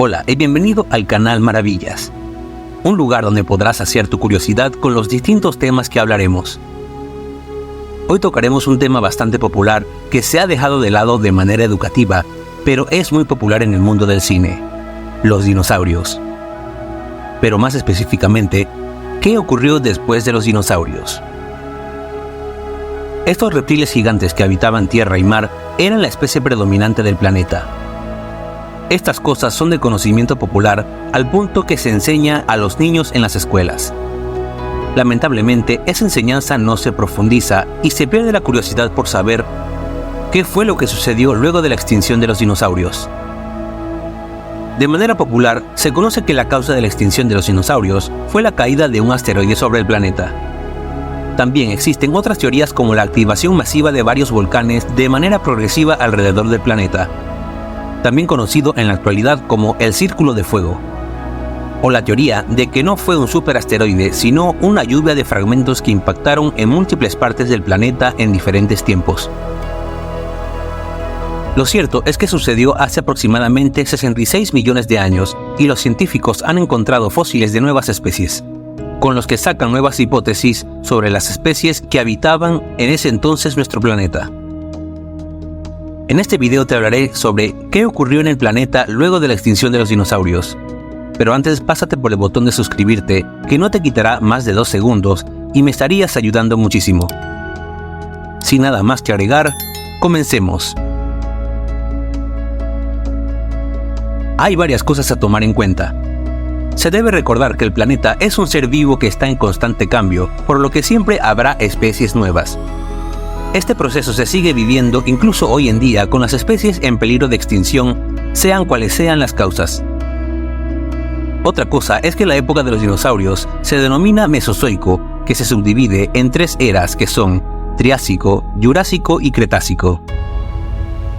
Hola y bienvenido al canal Maravillas, un lugar donde podrás saciar tu curiosidad con los distintos temas que hablaremos. Hoy tocaremos un tema bastante popular que se ha dejado de lado de manera educativa, pero es muy popular en el mundo del cine: los dinosaurios. Pero más específicamente, ¿qué ocurrió después de los dinosaurios? Estos reptiles gigantes que habitaban tierra y mar eran la especie predominante del planeta. Estas cosas son de conocimiento popular al punto que se enseña a los niños en las escuelas. Lamentablemente, esa enseñanza no se profundiza y se pierde la curiosidad por saber qué fue lo que sucedió luego de la extinción de los dinosaurios. De manera popular, se conoce que la causa de la extinción de los dinosaurios fue la caída de un asteroide sobre el planeta. También existen otras teorías como la activación masiva de varios volcanes de manera progresiva alrededor del planeta, también conocido en la actualidad como el Círculo de Fuego, o la teoría de que no fue un superasteroide sino una lluvia de fragmentos que impactaron en múltiples partes del planeta en diferentes tiempos. Lo cierto es que sucedió hace aproximadamente 66 millones de años y los científicos han encontrado fósiles de nuevas especies, con los que sacan nuevas hipótesis sobre las especies que habitaban en ese entonces nuestro planeta. En este video te hablaré sobre qué ocurrió en el planeta luego de la extinción de los dinosaurios. Pero antes pásate por el botón de suscribirte, que no te quitará más de 2 segundos y me estarías ayudando muchísimo. Sin nada más que agregar, comencemos. Hay varias cosas a tomar en cuenta. Se debe recordar que el planeta es un ser vivo que está en constante cambio, por lo que siempre habrá especies nuevas. Este proceso se sigue viviendo incluso hoy en día con las especies en peligro de extinción, sean cuales sean las causas. Otra cosa es que la época de los dinosaurios se denomina Mesozoico, que se subdivide en 3 eras que son Triásico, Jurásico y Cretácico.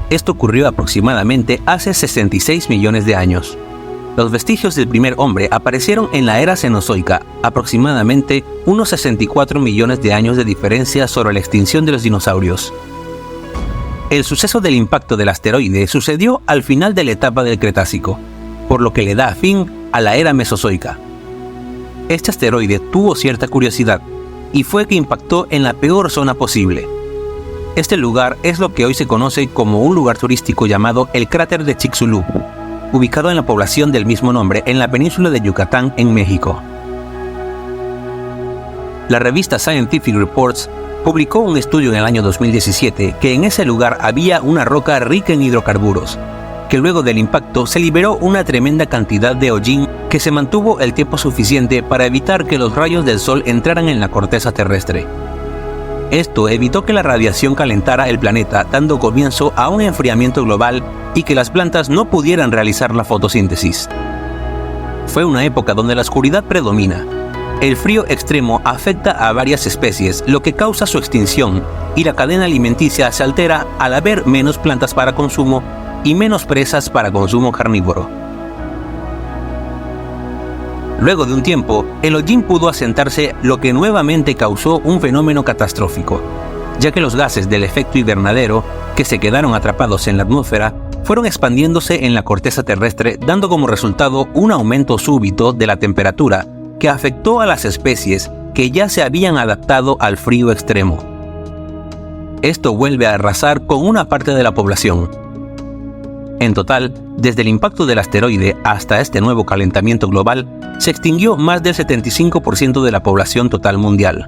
Esto ocurrió aproximadamente hace 66 millones de años. Los vestigios del primer hombre aparecieron en la era Cenozoica, aproximadamente unos 64 millones de años de diferencia sobre la extinción de los dinosaurios. El suceso del impacto del asteroide sucedió al final de la etapa del Cretácico, por lo que le da fin a la era Mesozoica. Este asteroide tuvo cierta curiosidad, y fue que impactó en la peor zona posible. Este lugar es lo que hoy se conoce como un lugar turístico llamado el cráter de Chicxulub, ubicado en la población del mismo nombre en la península de Yucatán, en México. La revista Scientific Reports publicó un estudio en el año 2017 que en ese lugar había una roca rica en hidrocarburos, que luego del impacto se liberó una tremenda cantidad de hollín que se mantuvo el tiempo suficiente para evitar que los rayos del sol entraran en la corteza terrestre. Esto evitó que la radiación calentara el planeta, dando comienzo a un enfriamiento global y que las plantas no pudieran realizar la fotosíntesis. Fue una época donde la oscuridad predomina. El frío extremo afecta a varias especies, lo que causa su extinción, y la cadena alimenticia se altera al haber menos plantas para consumo y menos presas para consumo carnívoro. Luego de un tiempo, el hollín pudo asentarse, lo que nuevamente causó un fenómeno catastrófico, ya que los gases del efecto invernadero, que se quedaron atrapados en la atmósfera, fueron expandiéndose en la corteza terrestre, dando como resultado un aumento súbito de la temperatura que afectó a las especies que ya se habían adaptado al frío extremo. Esto vuelve a arrasar con una parte de la población. En total, desde el impacto del asteroide hasta este nuevo calentamiento global, se extinguió más del 75% de la población total mundial.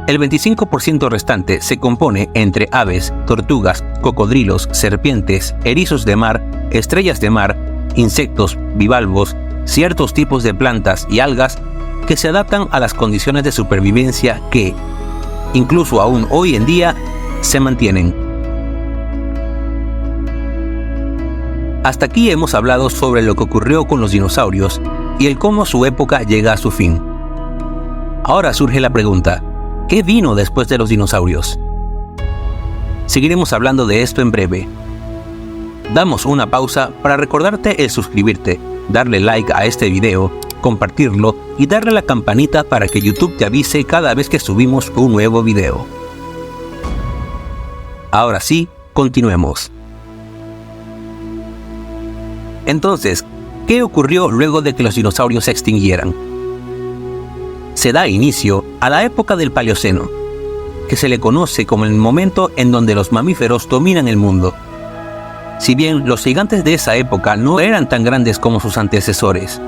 El 25% restante se compone entre aves, tortugas, cocodrilos, serpientes, erizos de mar, estrellas de mar, insectos, bivalvos, ciertos tipos de plantas y algas que se adaptan a las condiciones de supervivencia que, incluso aún hoy en día, se mantienen. Hasta aquí hemos hablado sobre lo que ocurrió con los dinosaurios y el cómo su época llega a su fin. Ahora surge la pregunta: ¿qué vino después de los dinosaurios? Seguiremos hablando de esto en breve. Damos una pausa para recordarte el suscribirte, darle like a este video, compartirlo y darle a la campanita para que YouTube te avise cada vez que subimos un nuevo video. Ahora sí, continuemos. Entonces, ¿qué ocurrió luego de que los dinosaurios se extinguieran? Se da inicio a la época del Paleoceno, que se le conoce como el momento en donde los mamíferos dominan el mundo. Si bien los gigantes de esa época no eran tan grandes como sus antecesores,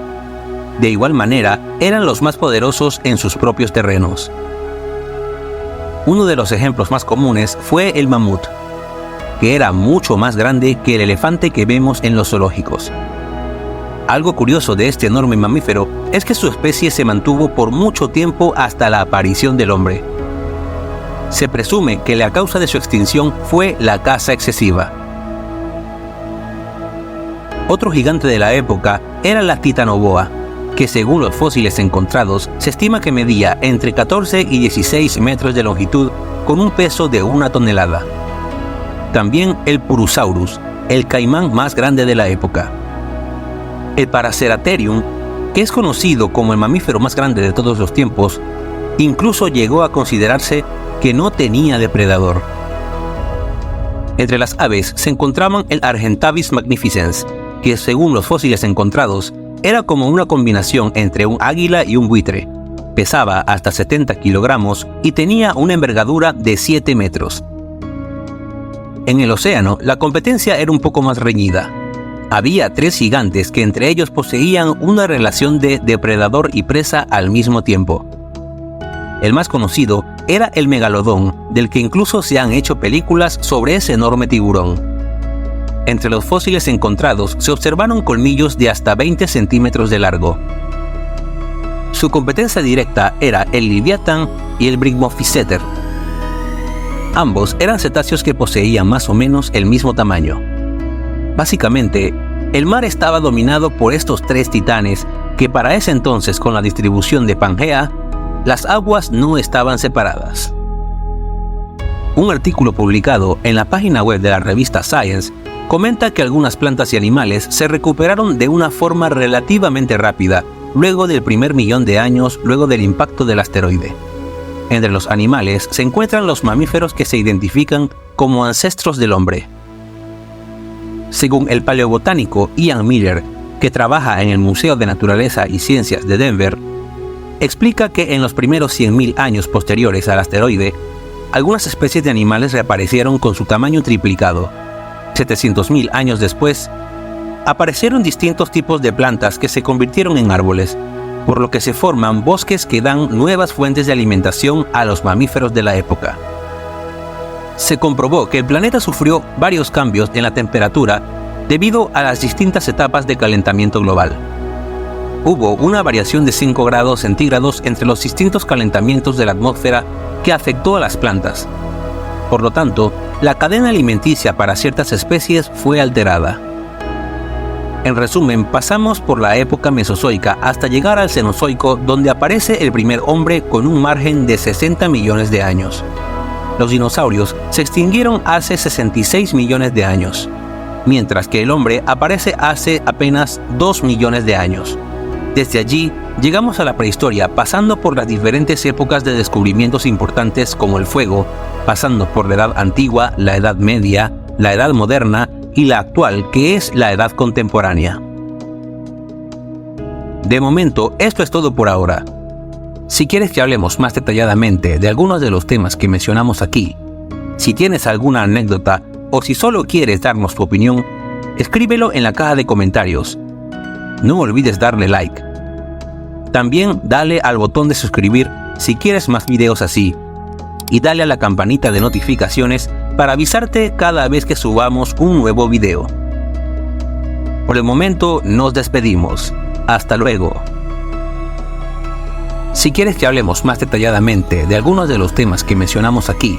de igual manera eran los más poderosos en sus propios terrenos. Uno de los ejemplos más comunes fue el mamut, que era mucho más grande que el elefante que vemos en los zoológicos. Algo curioso de este enorme mamífero es que su especie se mantuvo por mucho tiempo hasta la aparición del hombre. Se presume que la causa de su extinción fue la caza excesiva. Otro gigante de la época era la Titanoboa, que según los fósiles encontrados se estima que medía entre 14 y 16 metros de longitud con un peso de 1 tonelada. También el Purusaurus, el caimán más grande de la época. El Paraceratherium, que es conocido como el mamífero más grande de todos los tiempos, incluso llegó a considerarse que no tenía depredador. Entre las aves se encontraban el Argentavis magnificens, que según los fósiles encontrados, era como una combinación entre un águila y un buitre. Pesaba hasta 70 kilogramos y tenía una envergadura de 7 metros. En el océano, la competencia era un poco más reñida. Había 3 gigantes que entre ellos poseían una relación de depredador y presa al mismo tiempo. El más conocido era el megalodón, del que incluso se han hecho películas sobre ese enorme tiburón. Entre los fósiles encontrados se observaron colmillos de hasta 20 centímetros de largo. Su competencia directa era el Leviatán y el Brigmophyseter. Ambos eran cetáceos que poseían más o menos el mismo tamaño. Básicamente, el mar estaba dominado por estos 3 titanes que para ese entonces, con la distribución de Pangea, las aguas no estaban separadas. Un artículo publicado en la página web de la revista Science comenta que algunas plantas y animales se recuperaron de una forma relativamente rápida luego del primer millón de años luego del impacto del asteroide. Entre los animales se encuentran los mamíferos que se identifican como ancestros del hombre. Según el paleobotánico Ian Miller, que trabaja en el Museo de Naturaleza y Ciencias de Denver, explica que en los primeros 100.000 años posteriores al asteroide, algunas especies de animales reaparecieron con su tamaño triplicado. 700.000 años después, aparecieron distintos tipos de plantas que se convirtieron en árboles, por lo que se forman bosques que dan nuevas fuentes de alimentación a los mamíferos de la época. Se comprobó que el planeta sufrió varios cambios en la temperatura debido a las distintas etapas de calentamiento global. Hubo una variación de 5 grados centígrados entre los distintos calentamientos de la atmósfera que afectó a las plantas. Por lo tanto, la cadena alimenticia para ciertas especies fue alterada. En resumen, pasamos por la época mesozoica hasta llegar al Cenozoico, donde aparece el primer hombre con un margen de 60 millones de años. Los dinosaurios se extinguieron hace 66 millones de años, mientras que el hombre aparece hace apenas 2 millones de años. Desde allí, llegamos a la prehistoria, pasando por las diferentes épocas de descubrimientos importantes como el fuego, pasando por la Edad Antigua, la Edad Media, la Edad Moderna y la actual, que es la Edad Contemporánea. De momento, esto es todo por ahora. Si quieres que hablemos más detalladamente de algunos de los temas que mencionamos aquí, si tienes alguna anécdota o si solo quieres darnos tu opinión, escríbelo en la caja de comentarios. No olvides darle like. También dale al botón de suscribir si quieres más videos así, y dale a la campanita de notificaciones para avisarte cada vez que subamos un nuevo video. Por el momento nos despedimos. Hasta luego. Si quieres que hablemos más detalladamente de algunos de los temas que mencionamos aquí,